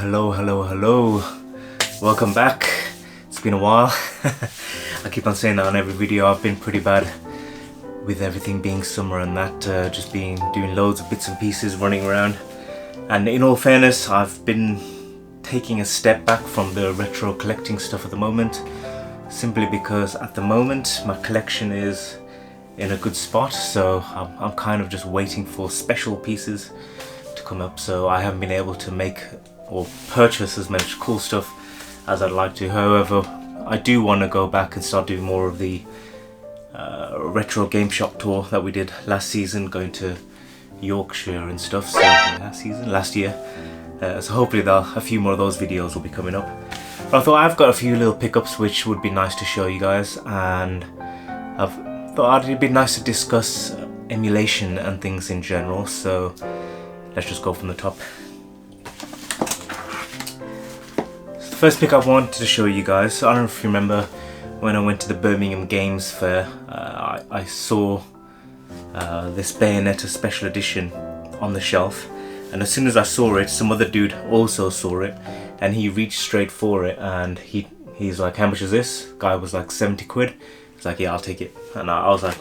Hello. Welcome back. It's been a while. I keep on saying that on every video. I've been pretty bad with everything being summer and that, just doing loads of bits and pieces, running around. And in all fairness, I've been taking a step back from the retro collecting stuff at the moment, simply because at the moment my collection is in a good spot, so I'm kind of just waiting for special pieces to come up, so I haven't been able to make or purchase as much cool stuff as I'd like to. However, I do want to go back and start doing more of the retro game shop tour that we did last season, going to Yorkshire and stuff. So last year, so hopefully a few more of those videos will be coming up. But I thought I've got a few little pickups which would be nice to show you guys, and I've thought it'd be nice to discuss emulation and things in general. So let's just go from the top. So the first pick I wanted to show you guys, I don't know if you remember when I went to the Birmingham Games Fair, I saw this Bayonetta special edition on the shelf, and as soon as I saw it, some other dude also saw it, and he reached straight for it, and he's like, how much is this? Guy was like 70 quid. He's like, yeah, I'll take it. And I was like,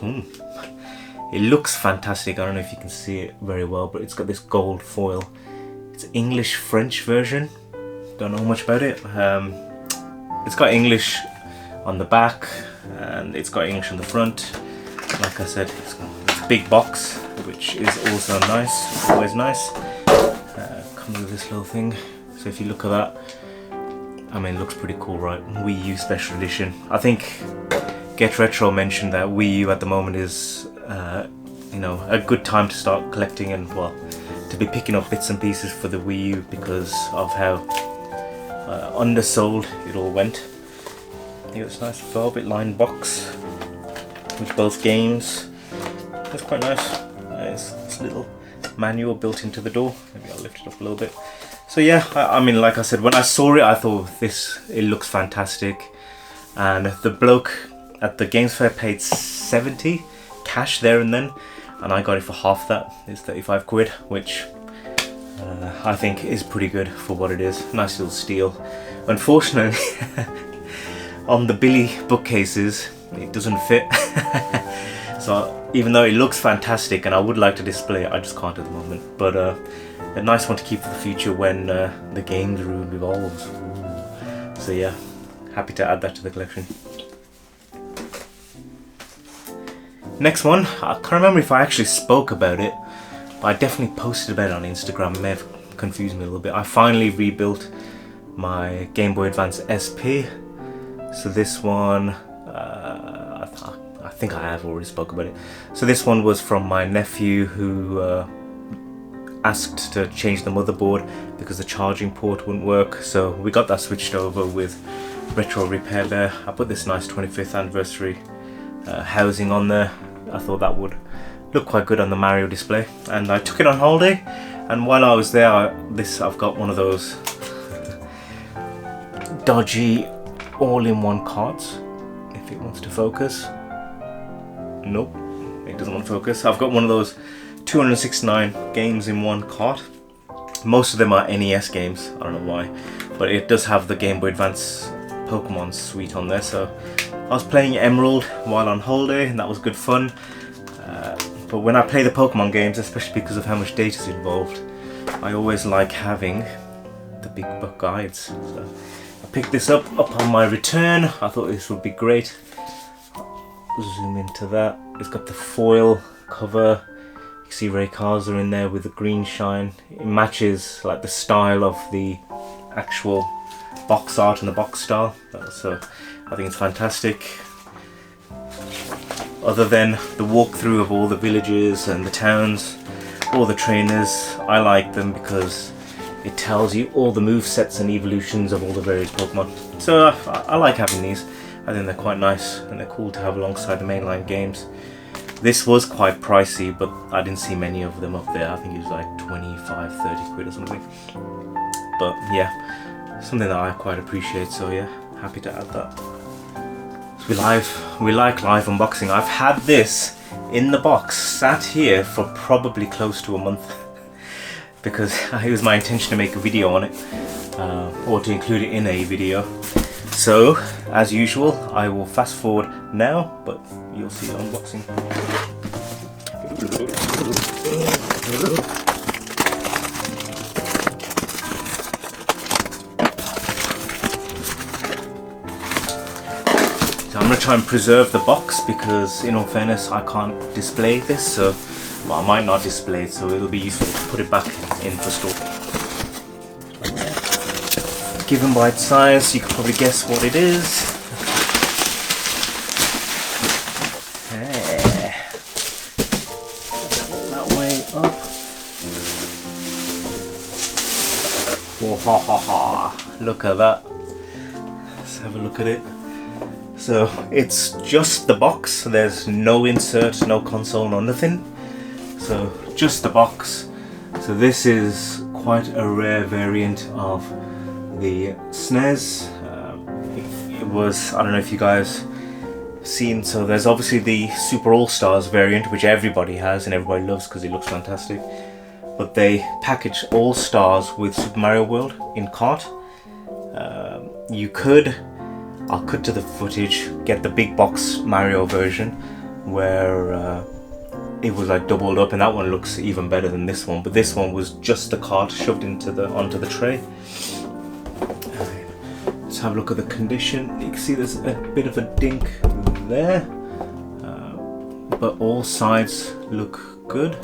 it looks fantastic. I don't know if you can see it very well, but it's got this gold foil. It's English-French version. Don't know much about it. It's got English on the back, and it's got English on the front. Like I said, it's got this big box, which is also nice, always nice. Comes with this little thing. So if you look at that, I mean, it looks pretty cool, right? Wii U special edition. I think Get Retro mentioned that Wii U at the moment is, you know, a good time to start collecting and, well, to be picking up bits and pieces for the Wii U because of how undersold it all went. You got this nice velvet lined box with both games. That's quite nice. It's this little manual built into the door. Maybe I'll lift it up a little bit. So yeah, I mean, like I said, when I saw it, I thought it looks fantastic. And the bloke at the Games Fair paid 70 cash there and then, and I got it for half that. It's 35 quid, which I think is pretty good for what it is. Nice little steal. Unfortunately, on the Billy bookcases, it doesn't fit. So even though it looks fantastic and I would like to display it, I just can't at the moment. But a nice one to keep for the future when the games room evolves. Ooh. So yeah, happy to add that to the collection. Next one, I can't remember if I actually spoke about it, but I definitely posted about it on Instagram. It may have confused me a little bit. I finally rebuilt my Game Boy Advance SP. So this one, I think I have already spoke about it. So this one was from my nephew, who asked to change the motherboard because the charging port wouldn't work. So we got that switched over with Retro Repair Bear. I put this nice 25th anniversary housing on there. I thought that would look quite good on the Mario display, and I took it on holiday, and while I was there, I've got one of those dodgy all-in-one carts. If it wants to focus. Nope, it doesn't want to focus. I've got one of those 269 games in one cart. Most of them are NES games, I don't know why, but it does have the Game Boy Advance Pokemon suite on there. So I was playing Emerald while on holiday, and that was good fun. But when I play the Pokemon games, especially because of how much data is involved, I always like having the big book guides. So I picked this up on my return. I thought this would be great. Zoom into that. It's got the foil cover. You can see Rayquaza in there with the green shine. It matches like the style of the actual box art and the box style. So I think it's fantastic. Other than the walkthrough of all the villages and the towns, all the trainers, I like them because it tells you all the movesets and evolutions of all the various Pokemon. So I like having these. I think they're quite nice and they're cool to have alongside the mainline games. This was quite pricey, but I didn't see many of them up there. I think it was like 25, 30 quid or something. But yeah, something that I quite appreciate, so yeah, happy to add that. We like live unboxing. I've had this in the box, sat here for probably close to a month because it was my intention to make a video on it. or to include it in a video. So as usual, I will fast forward now, but you'll see the unboxing. So I'm going to try and preserve the box because, in all fairness, I can't display this, so well, I might not display it, so it'll be useful to put it back in for store. Given by its size, you can probably guess what it is. That way up. Oh, ha ha ha! Look at that. Let's have a look at it. So it's just the box. There's no insert, no console, no nothing. So just the box. So this is quite a rare variant of the SNES. It was, I don't know if you guys seen, so there's obviously the Super All-Stars variant, which everybody has and everybody loves because it looks fantastic. But they package All-Stars with Super Mario World in cart. You could, I'll cut to the footage, get the big box Mario version where it was like doubled up, and that one looks even better than this one. But this one was just the cart shoved into onto the tray. Let's have a look at the condition. You can see there's a bit of a dink there, but all sides look good.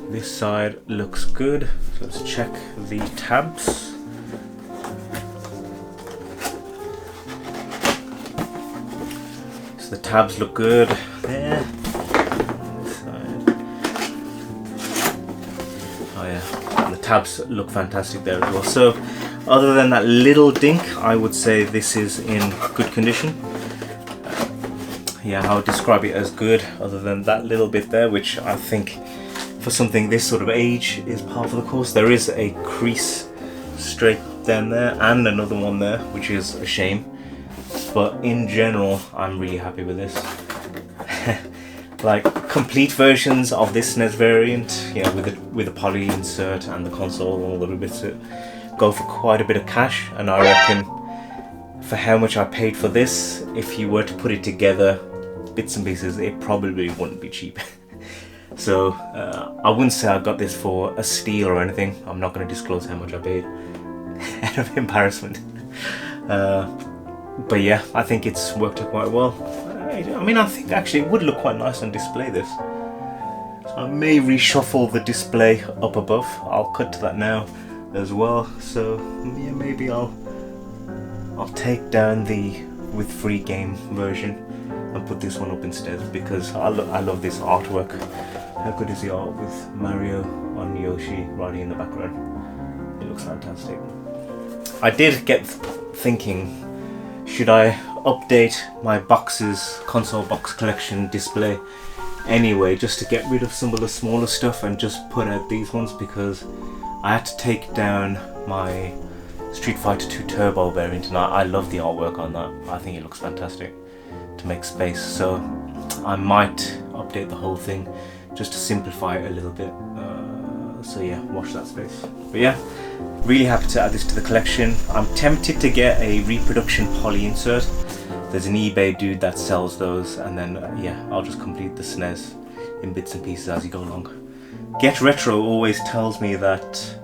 This side looks good. So let's check the tabs. So the tabs look good there. This side. Oh yeah, and the tabs look fantastic there as well. So other than that little dink, I would say this is in good condition. Yeah, I would describe it as good, other than that little bit there, which I think for something this sort of age is par for the course. There is a crease straight down there and another one there, which is a shame. But in general, I'm really happy with this. Like complete versions of this SNES variant, yeah, with the poly insert and the console and all the little bits, go for quite a bit of cash, and I reckon for how much I paid for this, if you were to put it together, bits and pieces, it probably wouldn't be cheap. So I wouldn't say I got this for a steal or anything. I'm not going to disclose how much I paid out of embarrassment. But yeah, I think it's worked out quite well. I mean, I think actually it would look quite nice on display, this. So I may reshuffle the display up above. I'll cut to that now as well. So yeah, maybe I'll take down the with free game version and put this one up instead, because I love this artwork. How good is the art with Mario on Yoshi riding in the background? It looks fantastic. I did get thinking, should I update my console box collection display anyway, just to get rid of some of the smaller stuff and just put out these ones, because I had to take down my Street Fighter 2 Turbo variant, and I love the artwork on that. I think it looks fantastic to make space, so I might update the whole thing just to simplify it a little bit. So yeah, watch that space. But yeah, really happy to add this to the collection. I'm tempted to get a reproduction poly insert. There's an eBay dude that sells those, and then yeah, I'll just complete the SNES in bits and pieces as you go along. Get Retro always tells me that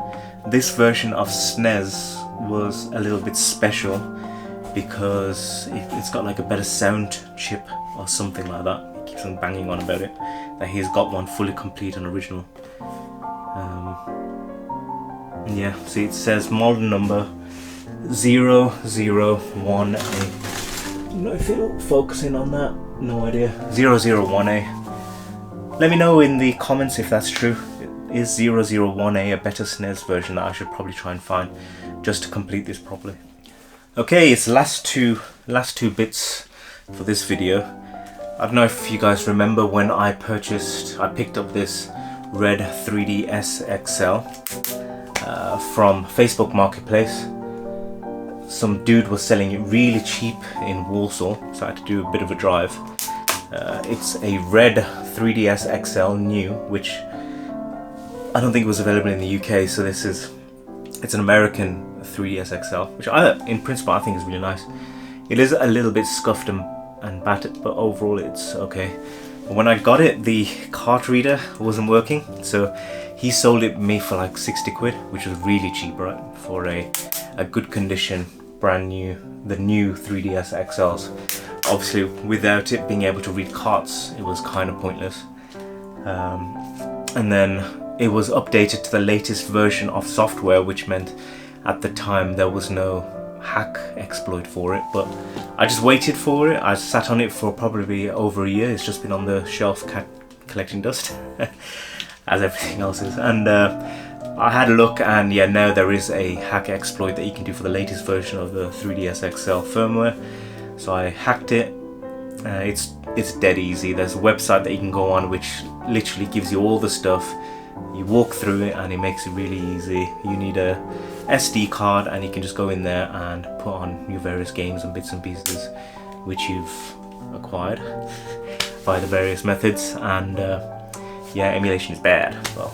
this version of SNES was a little bit special because it's got like a better sound chip or something like that. He keeps on banging on about it, that he's got one fully complete and original. Yeah, see, it says model number 001A. No, if it'll focus in on that, no idea. 001A. Let me know in the comments if that's true. Is 001A a better SNES version that I should probably try and find just to complete this properly? Okay, it's last two bits for this video. I don't know if you guys remember when I picked up this red 3DS XL from Facebook Marketplace. Some dude was selling it really cheap in Warsaw, so I had to do a bit of a drive. It's a red 3DS XL new, which I don't think it was available in the UK, so this is It's an American 3DS XL, which in principle I think is really nice. It is a little bit scuffed and battered, but overall it's okay. But when I got it, the card reader wasn't working, so he sold it me for like 60 quid, which was really cheap, right? For a good condition, brand new, the new 3DS XLs. Obviously, without it being able to read cards, it was kind of pointless. And then it was updated to the latest version of software, which meant at the time there was no hack exploit for it, but I just waited for it. I sat on it for probably over a year. It's just been on the shelf collecting dust as everything else is, and I had a look, and yeah, now there is a hack exploit that you can do for the latest version of the 3DS XL firmware. So I hacked it. It's dead easy. There's a website that you can go on which literally gives you all the stuff. You walk through it and it makes it really easy. You need a SD card and you can just go in there and put on your various games and bits and pieces which you've acquired by the various methods, and yeah, emulation is bad. Well,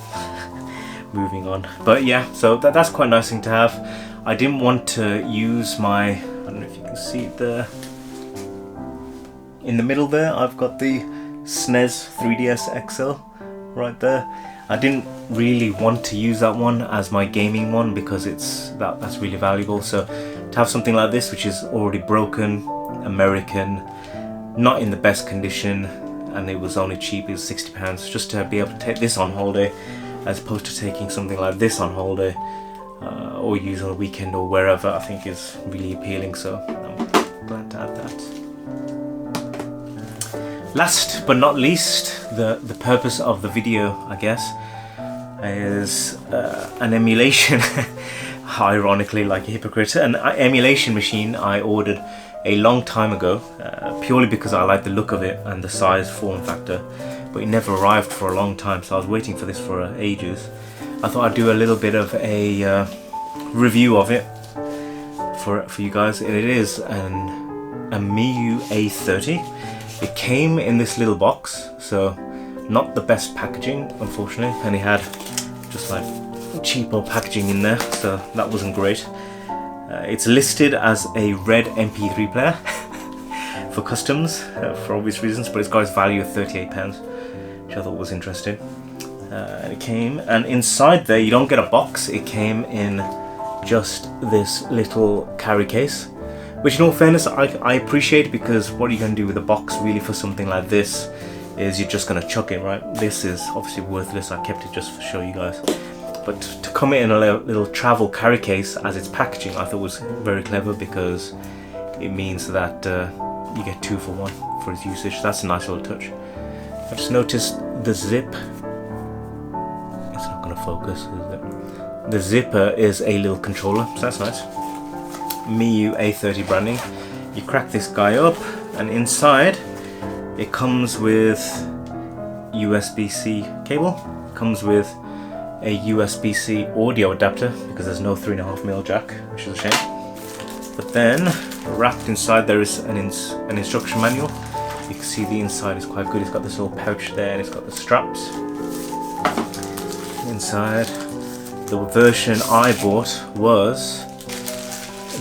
moving on. But yeah, so that's quite a nice thing to have. I didn't want to use my, I don't know if you can see it there, in the middle there I've got the SNES 3DS XL right there. I didn't really want to use that one as my gaming one because that's really valuable. So to have something like this, which is already broken, American, not in the best condition, and it was only cheap, it was £60, just to be able to take this on holiday as opposed to taking something like this on holiday or use on a weekend or wherever, I think is really appealing. So I'm glad to add that. Last but not least, the purpose of the video, I guess, is an emulation, ironically like a hypocrite, an emulation machine I ordered a long time ago, purely because I like the look of it and the size, form factor, but it never arrived for a long time, so I was waiting for this for ages. I thought I'd do a little bit of a review of it for you guys. It is a Miyoo A30. It came in this little box, so not the best packaging, unfortunately, and it had just like cheapo packaging in there, so that wasn't great. It's listed as a red MP3 player for customs, for obvious reasons, but it's got its value of £38, which I thought was interesting. And it came, and inside there, you don't get a box, it came in just this little carry case, which in all fairness I appreciate, because what are you going to do with a box really for something like this is you're just going to chuck it, right? This is obviously worthless, I kept it just to show you guys. But to come in a little travel carry case as its packaging, I thought was very clever, because it means that you get 2 for 1 for its usage. That's a nice little touch. I just noticed the zip. It's not going to focus, is it? The zipper is a little controller, so that's nice. Miyoo A30 branding. You crack this guy up, and inside it comes with USB-C cable. It comes with a USB-C audio adapter, because there's no 3.5mm jack, which is a shame. But then wrapped inside there is an instruction manual. You can see the inside is quite good. It's got this little pouch there, and it's got the straps inside. The version I bought was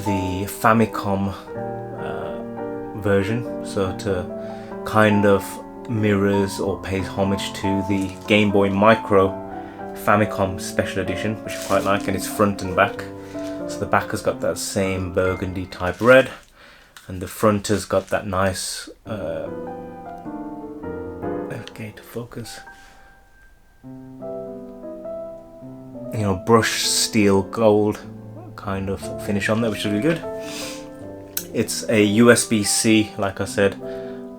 the Famicom version, so to kind of mirrors or pays homage to the Game Boy Micro Famicom Special Edition, which I quite like, and it's front and back. So the back has got that same burgundy type red, and the front has got that nice okay, to focus, you know, brushed steel gold kind of finish on there, which is really good. It's a USB-C, like I said,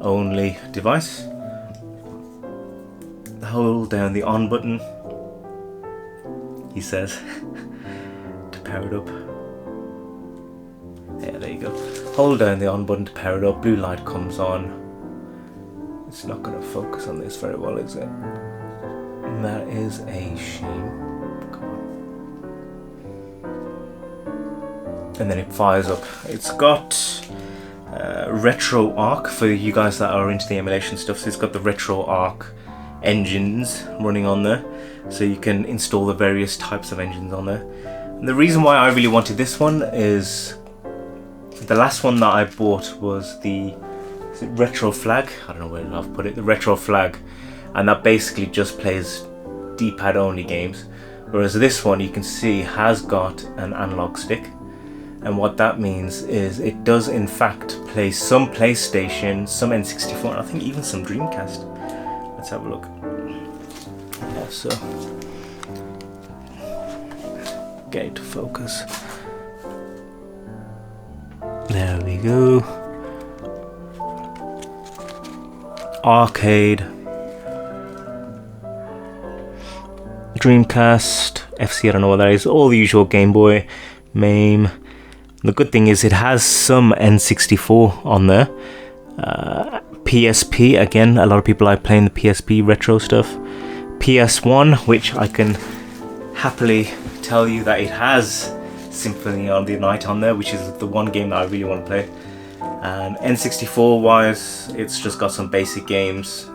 only device. Hold down the on button, he says, to power it up. Yeah, there you go. Hold down the on button to power it up. Blue light comes on. It's not going to focus on this very well, is it? And that is a shame. Come on. And then it fires up. It's got RetroArch for you guys that are into the emulation stuff. So it's got the RetroArch engines running on there, so you can install the various types of engines on there. The reason why I really wanted this one is the last one that I bought was the Retro Flag. I don't know where I've put it. The Retro Flag, and that basically just plays D-pad only games. Whereas this one, you can see, has got an analog stick, and what that means is it does in fact play some PlayStation, some N64, and I think even some Dreamcast. Let's have a look. Yeah, so get it to focus. There we go. Arcade, Dreamcast, FC, I don't know what that is, all the usual Game Boy, MAME. The good thing is it has some N64 on there. PSP, again, a lot of people like playing the PSP retro stuff. PS1, which I can happily tell you that it has Symphony of the Night on there, which is the one game that I really want to play. And N64 wise, it's just got some basic games,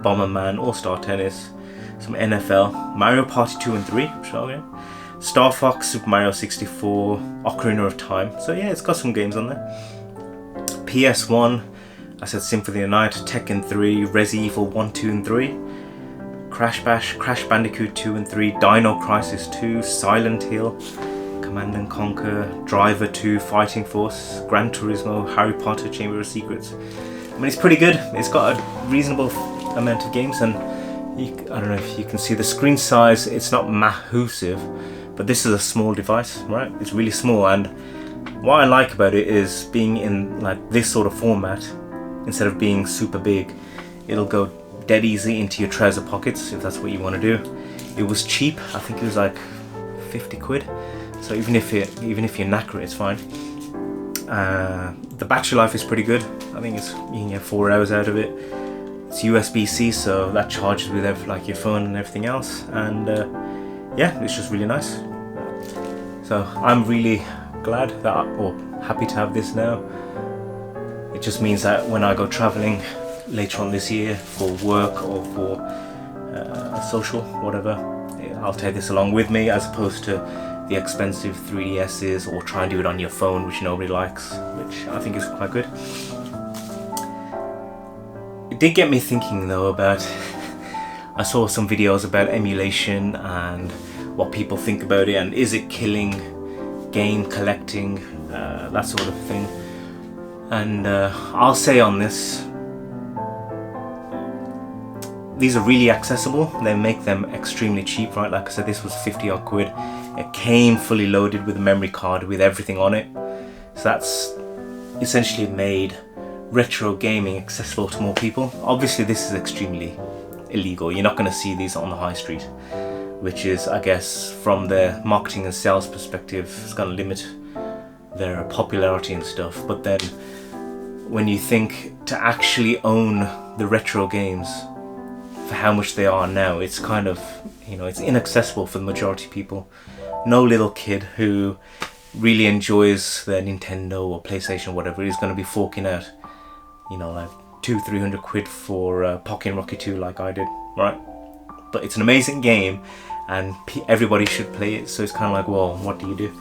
Bomberman, All-Star Tennis, some NFL, Mario Party 2 and 3, okay. Star Fox, Super Mario 64, Ocarina of Time. So yeah, it's got some games on there. PS1, I said Symphony of the Night, Tekken 3, Resi Evil 1, 2 and 3, Crash Bash, Crash Bandicoot 2 and 3, Dino Crisis 2, Silent Hill, Command & Conquer, Driver 2, Fighting Force, Gran Turismo, Harry Potter, Chamber of Secrets. I mean, it's pretty good. It's got a reasonable amount of games, and I don't know if you can see the screen size. It's not massive, but this is a small device, right? It's really small, and what I like about it is being in like this sort of format, instead of being super big, it'll go dead easy into your trouser pockets if that's what you want to do. It was cheap. I think it was like 50 quid. So even if you knacker it, it's fine. The battery life is pretty good. I think you can get 4 hours out of it. It's USB-C, so that charges with like your phone and everything else. And yeah, it's just really nice. So I'm really glad that, or happy to have this now. It just means that when I go traveling later on this year for work or for social, whatever, I'll take this along with me, as opposed to the expensive 3DSs, or try and do it on your phone, which nobody likes, which I think is quite good. It did get me thinking though about I saw some videos about emulation and what people think about it, and is it killing game collecting, that sort of thing. And I'll say on this, these are really accessible. They make them extremely cheap, right? Like I said, this was 50 odd quid. It came fully loaded with a memory card with everything on it. So that's essentially made retro gaming accessible to more people. Obviously this is extremely illegal. You're not going to see these on the high street, which is, I guess, from their marketing and sales perspective, it's going to limit their popularity and stuff. But then when you think to actually own the retro games for how much they are now, it's kind of, you know, it's inaccessible for the majority of people. No little kid who really enjoys their Nintendo or PlayStation or whatever is going to be forking out, you know, like 200-300 quid for Pocket Rocky 2 like I did, right? But it's an amazing game and everybody should play it, so it's kind of like, well, what do you do?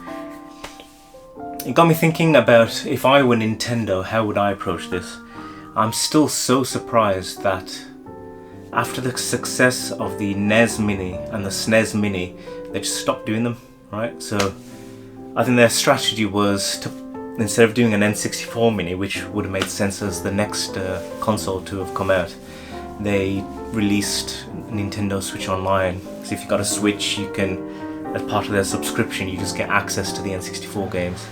It got me thinking about, if I were Nintendo, how would I approach this? I'm still so surprised that after the success of the NES Mini and the SNES Mini, they just stopped doing them, right? So I think their strategy was to, instead of doing an N64 Mini, which would have made sense as the next console to have come out, they released Nintendo Switch Online. So if you got a Switch, you can, as part of their subscription, you just get access to the N64 games.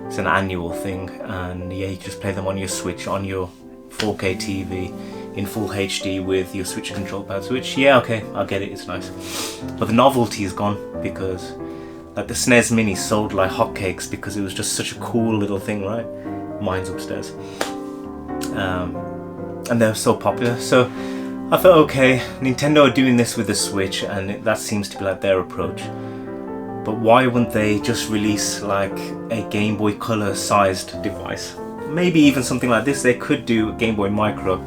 It's an annual thing, and yeah, you can just play them on your Switch, on your 4K TV, in full HD with your Switch control pads, which, yeah, okay, I'll get it, it's nice. But the novelty is gone, because like the SNES Mini sold like hotcakes because it was just such a cool little thing, right? Mine's upstairs. And they're so popular. So I thought, okay, Nintendo are doing this with the Switch, and that seems to be like their approach. But why wouldn't they just release like a Game Boy Color sized device? Maybe even something like this. They could do Game Boy Micro,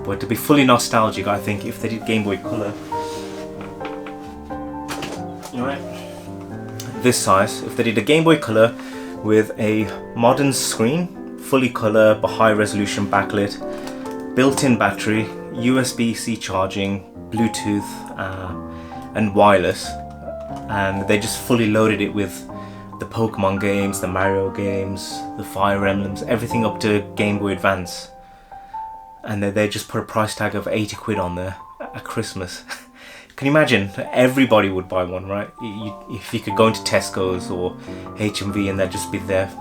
but to be fully nostalgic, I think if they did Game Boy Color, right, this size, if they did a Game Boy Color with a modern screen, fully color but high resolution backlit, built-in battery, USB-C charging, Bluetooth and wireless, and they just fully loaded it with the Pokemon games, the Mario games, the Fire Emblems, everything up to Game Boy Advance, and they just put a price tag of 80 quid on there at Christmas. Can you imagine? Everybody would buy one, right? If you could go into Tesco's or H&V and they'd just be there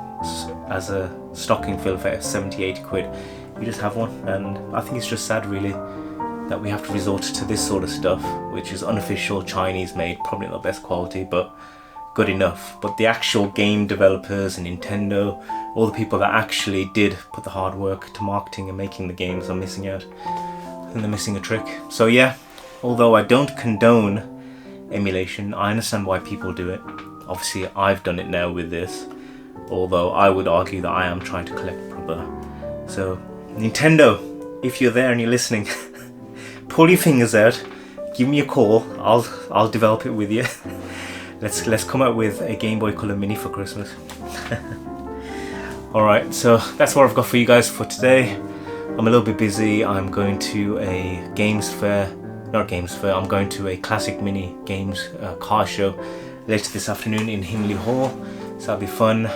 as a stocking filler for 70, 80 quid. You just have one, and I think it's just sad really that we have to resort to this sort of stuff, which is unofficial, Chinese made, probably not the best quality, but good enough. But the actual game developers and Nintendo, all the people that actually did put the hard work to marketing and making the games are missing out. And they're missing a trick. So yeah, although I don't condone emulation, I understand why people do it. Obviously I've done it now with this, although I would argue that I am trying to collect proper. So Nintendo, if you're there and you're listening, pull your fingers out, give me a call, I'll develop it with you. Let's come up with a Game Boy Color Mini for Christmas. Alright, so that's what I've got for you guys for today. I'm a little bit busy. I'm going to a I'm going to a Classic Mini Games car show later this afternoon in Himley Hall, so that'll be fun.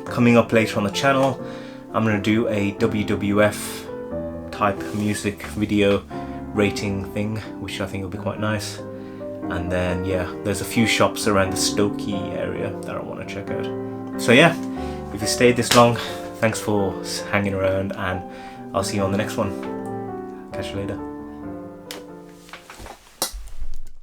Coming up later on the channel, I'm going to do a WWF type music video rating thing, which I think will be quite nice. And then yeah, there's a few shops around the Stokey area that I want to check out. So yeah, if you stayed this long, thanks for hanging around, and I'll see you on the next one. Catch you later.